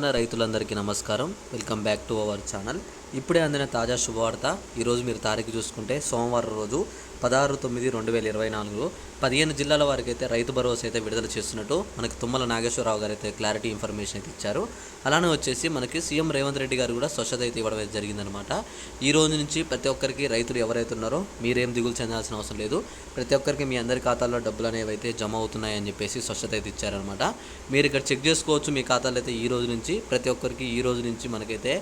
రైతులందరికీ నమస్కారం. Welcome back to our channel. ఇప్పుడే అందిన తాజా శుభవార్త. ఈరోజు మీరు తారీఖు చూసుకుంటే సోమవారం రోజు 16/9/2024 15 జిల్లాల వారికి అయితే రైతు భరోసా అయితే విడుదల చేస్తున్నట్టు మనకి తుమ్మల నాగేశ్వరరావు గారు అయితే క్లారిటీ ఇన్ఫర్మేషన్ అయితే ఇచ్చారు. అలానే వచ్చేసి మనకి సీఎం రేవంత్ రెడ్డి గారు కూడా స్వచ్ఛత అయితే ఇవ్వడం అయితే జరిగిందనమాట. ఈ రోజు నుంచి ప్రతి ఒక్కరికి రైతులు ఎవరైతే ఉన్నారో మీరేం దిగులు చెందాల్సిన అవసరం లేదు. ప్రతి ఒక్కరికి మీ అందరి ఖాతాల్లో డబ్బులు అనేవి అయితే జమ అవుతున్నాయని చెప్పేసి స్వచ్ఛత అయితే ఇచ్చారనమాట. మీరు ఇక్కడ చెక్ చేసుకోవచ్చు. మీ ఖాతాలో అయితే ఈ రోజు నుంచి ప్రతి ఒక్కరికి ఈ రోజు నుంచి మనకైతే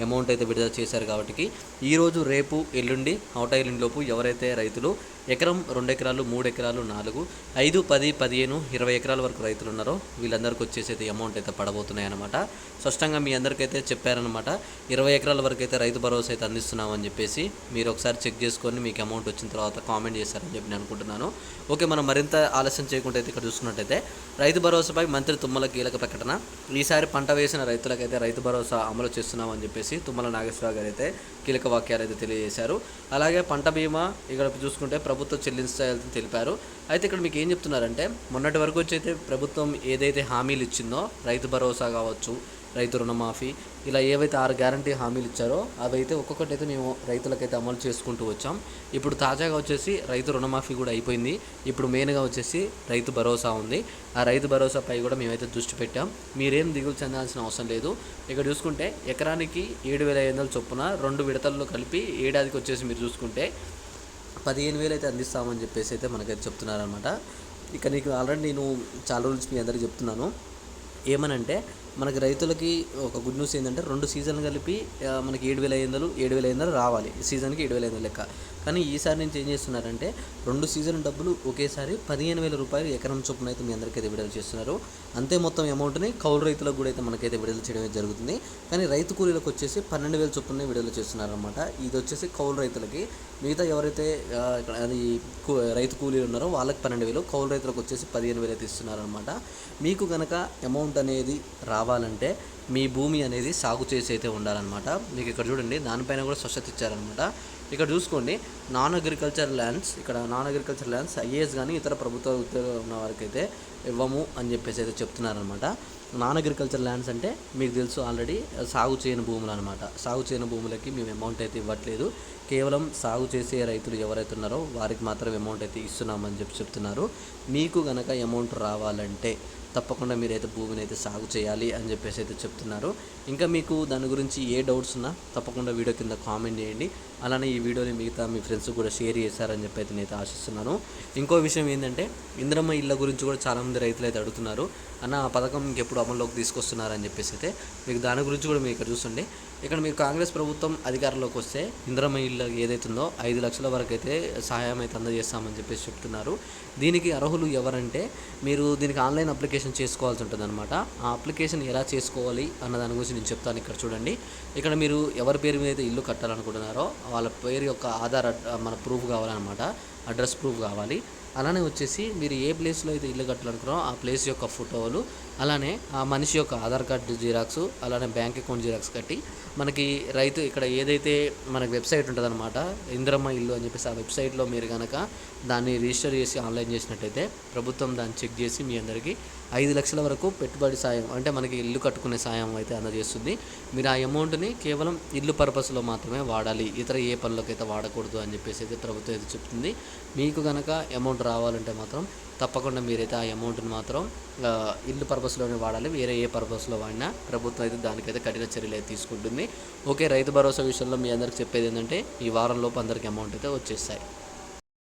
అమౌంట్ అయితే విడుదల చేశారు. కాబట్టి ఈరోజు రేపు ఎల్లుండి అవుట్ లోపు ఎవరైతే రైతులు ఎకరం 2 ఎకరాలు 3 ఎకరాలు 4 5 10 15 20 ఎకరాల వరకు రైతులు ఉన్నారో వీళ్ళందరికీ వచ్చేసి అయితే అమౌంట్ అయితే పడబోతున్నాయి అనమాట. స్పష్టంగా మీ అందరికైతే చెప్పారనమాట. 20 ఎకరాల వరకు అయితే రైతు భరోసా అయితే అందిస్తున్నామని చెప్పేసి మీరు ఒకసారి చెక్ చేసుకొని మీకు అమౌంట్ వచ్చిన తర్వాత కామెంట్ చేశారని చెప్పి నేను అనుకుంటున్నాను. ఓకే, మనం మరింత ఆలస్యం చేయకుండా అయితే ఇక్కడ చూసుకున్నట్టయితే రైతు భరోసాపై మంత్రి తుమ్మల కీలక ప్రకటన. ఈసారి పంట వేసిన రైతులకైతే రైతు భరోసా అమలు చేస్తున్నామని చెప్పేసి తుమ్మల నాగేశ్వరరావు గారు అయితే కీలక వాక్యాలు అయితే తెలియజేశారు. అలాగే పంట బీమా ఇక్కడ చూసుకుంటే ప్రభుత్వం చెల్లించాలని తెలిపారు. అయితే ఇక్కడ మీకు ఏం చెప్తున్నారంటే మొన్నటి వరకు వచ్చి అయితే ప్రభుత్వం ఏదైతే హామీలు ఇచ్చిందో రైతు భరోసా కావచ్చు, రైతు రుణమాఫీ, ఇలా ఏవైతే 6 గ్యారంటీ హామీలు ఇచ్చారో అవి అయితే ఒక్కొక్కటి అయితే మేము రైతులకైతే అమలు చేసుకుంటూ వచ్చాం. ఇప్పుడు తాజాగా వచ్చేసి రైతు రుణమాఫీ కూడా అయిపోయింది. ఇప్పుడు మెయిన్గా వచ్చేసి రైతు భరోసా ఉంది. ఆ రైతు భరోసాపై కూడా మేమైతే దృష్టి పెట్టాం. మీరేం దిగులు చెందాల్సిన అవసరం లేదు. ఇక్కడ చూసుకుంటే ఎకరానికి 7,500 చొప్పున 2 విడతల్లో కలిపి ఏడాదికి వచ్చేసి మీరు చూసుకుంటే 15,000 అయితే అందిస్తామని చెప్పేసి అయితే మనకైతే చెప్తున్నారనమాట. ఇక నీకు ఆల్రెడీ నేను చాలా రోజులు మీ అందరికీ చెప్తున్నాను ఏమనంటే మనకి రైతులకి ఒక గుడ్ న్యూస్ ఏంటంటే 2 సీజన్లు కలిపి మనకి 7,500 రావాలి. సీజన్కి 7,500 లెక్క. కానీ ఈసారి నుంచి ఏం చేస్తున్నారంటే 2 సీజన్ డబ్బులు ఒకేసారి 15,000 రూపాయలు ఎకరం చొప్పున అయితే మీ అందరికైతే విడుదల చేస్తున్నారు. అంతే మొత్తం అమౌంట్ని కౌలు రైతులకు కూడా అయితే మనకైతే విడుదల చేయడం జరుగుతుంది. కానీ రైతు కూలీలకు వచ్చేసి 12,000 చొప్పున విడుదల చేస్తున్నారనమాట. ఇది వచ్చేసి కౌలు రైతులకి. మిగతా ఎవరైతే అది రైతు కూలీలు ఉన్నారో వాళ్ళకి 12,000, కౌలు రైతులకు వచ్చేసి 15,000 అయితే ఇస్తున్నారనమాట. మీకు కనుక అమౌంట్ అనేది రావాలంటే మీ భూమి అనేది సాగు చేసి అయితే ఉండాలన్నమాట. మీకు ఇక్కడ చూడండి దానిపైన కూడా స్వచ్ఛత ఇచ్చారనమాట. ఇక్కడ చూసుకోండి నాన్ అగ్రికల్చర్ ల్యాండ్స్ ఐఏఎస్ కానీ ఇతర ప్రభుత్వ ఉద్యోగాలు ఉన్న వారికైతే ఇవ్వము అని చెప్పేసి అయితే చెప్తున్నారనమాట. నాన్ అగ్రికల్చర్ ల్యాండ్స్ అంటే మీకు తెలుసు ఆల్రెడీ సాగు చేయని భూములు అనమాట. సాగు చేయని భూములకి మేము అమౌంట్ అయితే ఇవ్వట్లేదు. కేవలం సాగు చేసే రైతులు ఎవరైతే ఉన్నారో వారికి మాత్రం అమౌంట్ అయితే ఇస్తున్నామని చెప్పి చెప్తున్నారు. మీకు కనుక అమౌంట్ రావాలంటే తప్పకుండా మీరైతే భూమిని అయితే సాగు చేయాలి అని చెప్పేసి అయితే చెప్తున్నారు. ఇంకా మీకు దాని గురించి ఏ డౌట్స్ ఉన్నా తప్పకుండా వీడియో కింద కామెంట్ చేయండి. అలానే ఈ వీడియోని మిగతా మీ ఫ్రెండ్స్ కూడా షేర్ చేశారని చెప్పి అయితే నేనైతే ఆశిస్తున్నాను. ఇంకో విషయం ఏంటంటే ఇందిరమ్మ ఇళ్ళ గురించి కూడా చాలామంది రైతులు అయితే అడుగుతున్నారు. అన్న ఆ పథకం ఇంకెప్పుడు అమల్లోకి తీసుకొస్తున్నారని చెప్పేసి అయితే మీకు దాని గురించి కూడా మీరు ఇక్కడ చూస్తుండే. ఇక్కడ మీరు కాంగ్రెస్ ప్రభుత్వం అధికారంలోకి వస్తే ఇందిరమ్మ ఇళ్ళ ఏదైతుందో 5 లక్షల వరకు అయితే సహాయం అయితే అందజేస్తామని చెప్పేసి చెప్తున్నారు. దీనికి అర్హులు ఎవరంటే మీరు దీనికి ఆన్లైన్ అప్లికేషన్ చేసుకోవాల్సి ఉంటుంది అనమాట. ఆ అప్లికేషన్ ఎలా చేసుకోవాలి అన్న దాని గురించి నేను చెప్తాను. ఇక్కడ చూడండి. ఇక్కడ మీరు ఎవరి పేరు మీద అయితే ఇల్లు కట్టాలనుకుంటున్నారో వాళ్ళ పేరు యొక్క ఆధార్ మన ప్రూఫ్ కావాలన్నమాట. అడ్రస్ ప్రూఫ్ కావాలి. అలానే వచ్చేసి మీరు ఏ ప్లేస్లో అయితే ఇల్లు కట్టాలనుకున్నారో ఆ ప్లేస్ యొక్క ఫోటోలు, అలానే ఆ మనిషి యొక్క ఆధార్ కార్డు జిరాక్స్, అలానే బ్యాంక్ అకౌంట్ జిరాక్స్ కట్టి మనకి రైతు ఇక్కడ ఏదైతే మనకి వెబ్సైట్ ఉంటుందన్నమాట ఇందిరమ్మ ఇల్లు అని చెప్పేసి ఆ వెబ్సైట్లో మీరు కనుక దాన్ని రిజిస్టర్ చేసి ఆన్లైన్ చేసినట్టయితే ప్రభుత్వం దాన్ని చెక్ చేసి మీ అందరికీ 5 లక్షల వరకు పెట్టుబడి సాయం అంటే మనకి ఇల్లు కట్టుకునే సాయం అయితే అందజేస్తుంది. మీరు ఆ అమౌంట్ని కేవలం ఇల్లు పర్పస్లో మాత్రమే వాడాలి, ఇతర ఏ పనులకు అయితే వాడకూడదు అని చెప్పేసి అయితే ప్రభుత్వం అయితే చెప్తుంది. మీకు కనుక అమౌంట్ రావాలంటే మాత్రం తప్పకుండా మీరైతే ఆ అమౌంట్ని మాత్రం ఇల్లు పర్పస్లోనే వాడాలి. వేరే ఏ పర్పస్లో వాడినా ప్రభుత్వం అయితే దానికైతే కఠిన చర్యలు అయితే తీసుకుంటుంది. ఓకే, రైతు భరోసా విషయంలో మీ అందరికి చెప్పేది ఏంటంటే ఈ వారం లోపు అందరికీ అమౌంట్ అయితే వచ్చేస్తాయి.